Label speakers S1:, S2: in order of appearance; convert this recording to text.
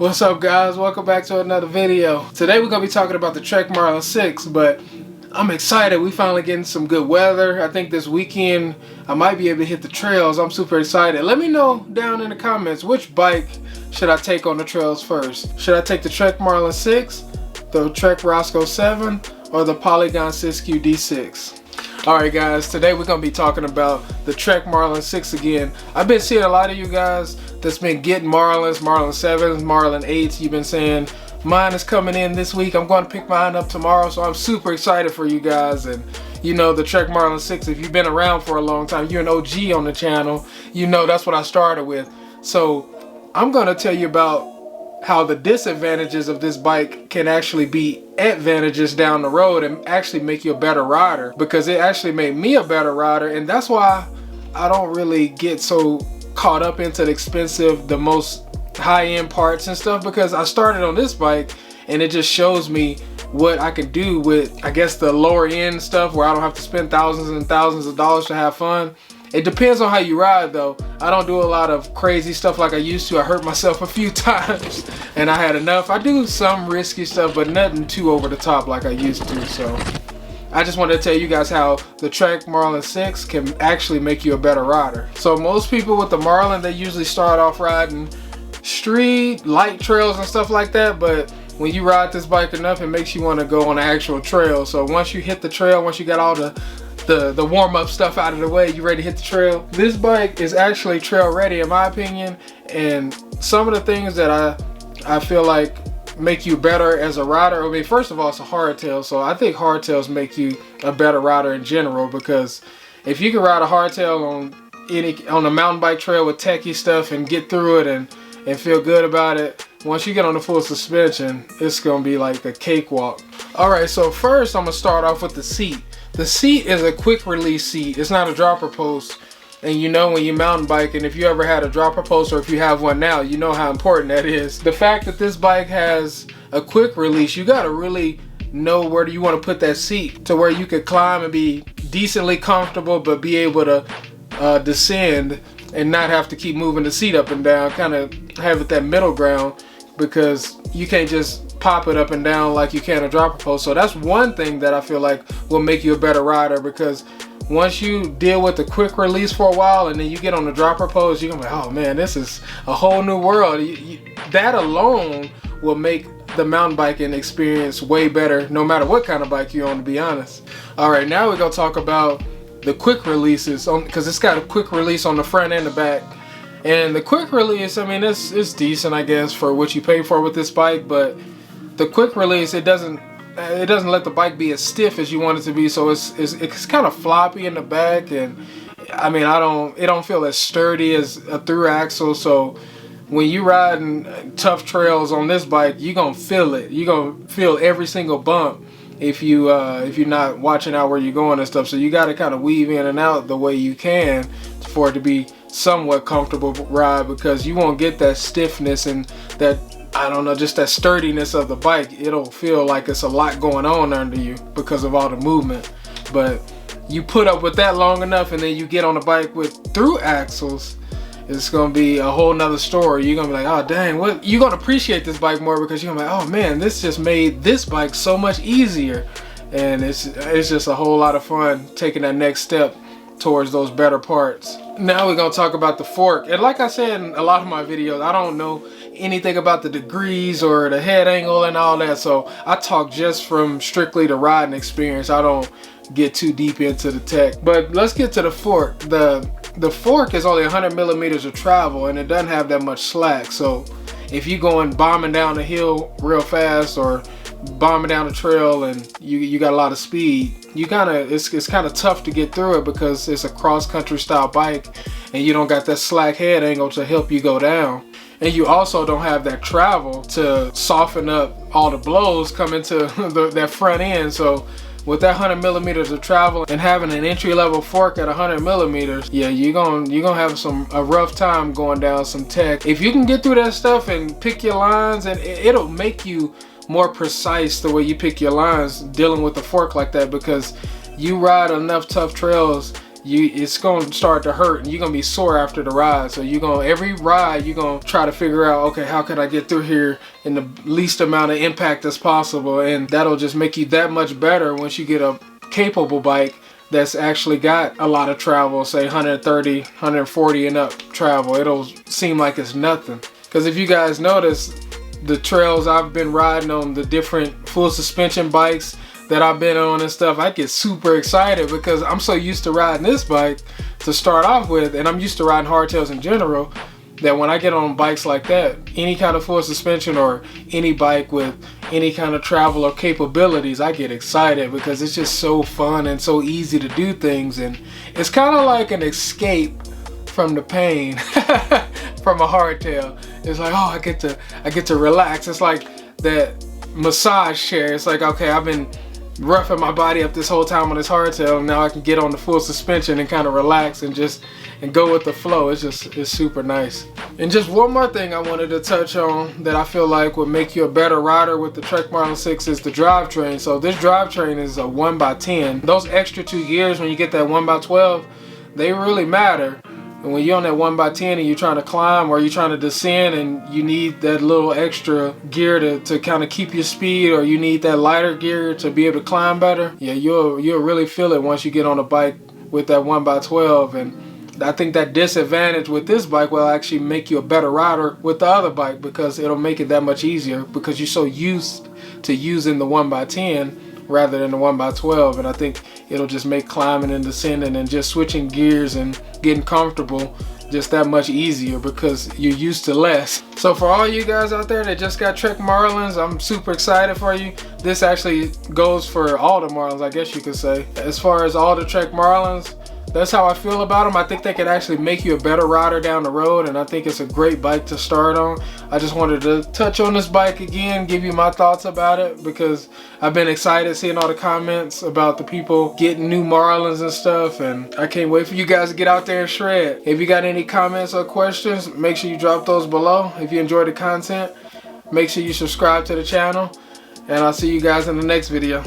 S1: What's up, guys? Welcome back to another video. Today we're going to be talking about the Trek Marlin 6, but I'm excited. We finally getting some good weather. I think this weekend I might be able to hit the trails. I'm super excited. Let me know down in the comments, which bike should I take on the trails first? Should I take the Trek Marlin 6, the Trek Roscoe 7, or the Polygon 6Q D6? Alright guys, today we're going to be talking about the Trek Marlin 6 again. I've been seeing a lot of you guys that's been getting Marlins, Marlin 7s, Marlin 8s. You've been saying, mine is coming in this week. I'm going to pick mine up tomorrow. So I'm super excited for you guys. And you know, the Trek Marlin 6, if you've been around for a long time, you're an OG on the channel, you know that's what I started with. So I'm going to tell you about how the disadvantages of this bike can actually be advantages down the road and actually make you a better rider, because it actually made me a better rider. And that's why I don't really get so caught up into the most high-end parts and stuff, because I started on this bike and it just shows me what I can do with, I guess, the lower end stuff where I don't have to spend thousands and thousands of dollars to have fun. It depends on how you ride though. I don't do a lot of crazy stuff like I used to. I hurt myself a few times and I had enough. I do some risky stuff, but nothing too over the top like I used to. So I just wanted to tell you guys how the Trek Marlin 6 can actually make you a better rider. So most people with the Marlin, they usually start off riding street, light trails and stuff like that, but when you ride this bike enough, it makes you want to go on an actual trail. So once you hit the trail, once you got all the warm-up stuff out of the way, you ready to hit the trail, this bike is actually trail ready in my opinion. And some of the things that I feel like make you better as a rider, I mean, first of all, it's a hardtail, so I think hardtails make you a better rider in general, because if you can ride a hardtail on a mountain bike trail with techie stuff and get through it and feel good about it, once you get on the full suspension, it's gonna be like a cakewalk. Alright, so first I'm gonna start off with the seat. The seat is a quick release seat. It's not a dropper post. And you know, when you mountain bike, and if you ever had a dropper post or if you have one now, you know how important that is. The fact that this bike has a quick release, you gotta really know where you want to put that seat to where you could climb and be decently comfortable, but be able to descend and not have to keep moving the seat up and down. Kind of have it that middle ground, because you can't just pop it up and down like you can a dropper post. So that's one thing that I feel like will make you a better rider, because once you deal with the quick release for a while and then you get on the dropper post, you're gonna be like, oh man, this is a whole new world. That alone will make the mountain biking experience way better, no matter what kind of bike you own, to be honest. All right, now we're gonna talk about the quick releases, because it's got a quick release on the front and the back. And the quick release, I mean, it's decent, I guess, for what you pay for with this bike, but the quick release, it doesn't let the bike be as stiff as you want it to be, so it's kind of floppy in the back, and I mean, it don't feel as sturdy as a through axle. So when you riding tough trails on this bike, you're gonna feel it. You're gonna feel every single bump if you're not watching out where you're going and stuff. So you got to kind of weave in and out the way you can for it to be somewhat comfortable ride, because you won't get that stiffness and that, I don't know, just that sturdiness of the bike. It'll feel like it's a lot going on under you because of all the movement. But you put up with that long enough and then you get on a bike with through axles, it's gonna be a whole nother story. You're gonna be like, oh dang, what? You're gonna appreciate this bike more, because you're gonna be like, oh man, this just made this bike so much easier. And it's just a whole lot of fun taking that next step towards those better parts. Now we're gonna talk about the fork. And like I said in a lot of my videos, I don't know anything about the degrees or the head angle and all that, so I talk just from strictly the riding experience. I don't get too deep into the tech. But let's get to the fork. The fork is only 100 millimeters of travel, and it doesn't have that much slack. So if you're going bombing down the hill real fast or bombing down the trail and you got a lot of speed, it's kind of tough to get through it, because it's a cross-country style bike and you don't got that slack head angle to help you go down. And you also don't have that travel to soften up all the blows coming to that front end. So with that 100 millimeters of travel and having an entry-level fork at 100 millimeters, yeah, you're gonna have a rough time going down some tech. If you can get through that stuff and pick your lines, and it'll make you more precise the way you pick your lines dealing with the fork like that, because you ride enough tough trails it's gonna start to hurt and you're gonna be sore after the ride. So every ride you're gonna try to figure out, okay, how can I get through here in the least amount of impact as possible, and that'll just make you that much better once you get a capable bike that's actually got a lot of travel, say 130, 140 and up travel. It'll seem like it's nothing. Because if you guys notice, the trails I've been riding on, the different full suspension bikes that I've been on and stuff, I get super excited because I'm so used to riding this bike to start off with, and I'm used to riding hardtails in general, that when I get on bikes like that, any kind of full suspension or any bike with any kind of travel or capabilities, I get excited because it's just so fun and so easy to do things, and it's kind of like an escape from the pain from a hardtail. It's like, oh, I get to relax. It's like that massage chair. It's like, okay, I've been roughing my body up this whole time on this hardtail, and now I can get on the full suspension and kind of relax and go with the flow. It's super nice. And just one more thing I wanted to touch on that I feel like would make you a better rider with the Trek Marlin 6 is the drivetrain. So this drivetrain is a 1x10. Those extra 2 gears when you get that 1x12, they really matter. And when you're on that 1x10 and you're trying to climb or you're trying to descend and you need that little extra gear to kind of keep your speed, or you need that lighter gear to be able to climb better, yeah, you'll really feel it once you get on a bike with that 1x12. And I think that disadvantage with this bike will actually make you a better rider with the other bike, because it'll make it that much easier because you're so used to using the 1x10 rather than the 1x12. And I think it'll just make climbing and descending and just switching gears and getting comfortable just that much easier because you're used to less. So for all you guys out there that just got Trek Marlins, I'm super excited for you. This actually goes for all the Marlins, I guess you could say. As far as all the Trek Marlins, that's how I feel about them. I think they could actually make you a better rider down the road, and I think it's a great bike to start on. I just wanted to touch on this bike again, give you my thoughts about it, because I've been excited seeing all the comments about the people getting new Marlins and stuff, and I can't wait for you guys to get out there and shred. If you got any comments or questions, make sure you drop those below. If you enjoyed the content, make sure you subscribe to the channel, and I'll see you guys in the next video.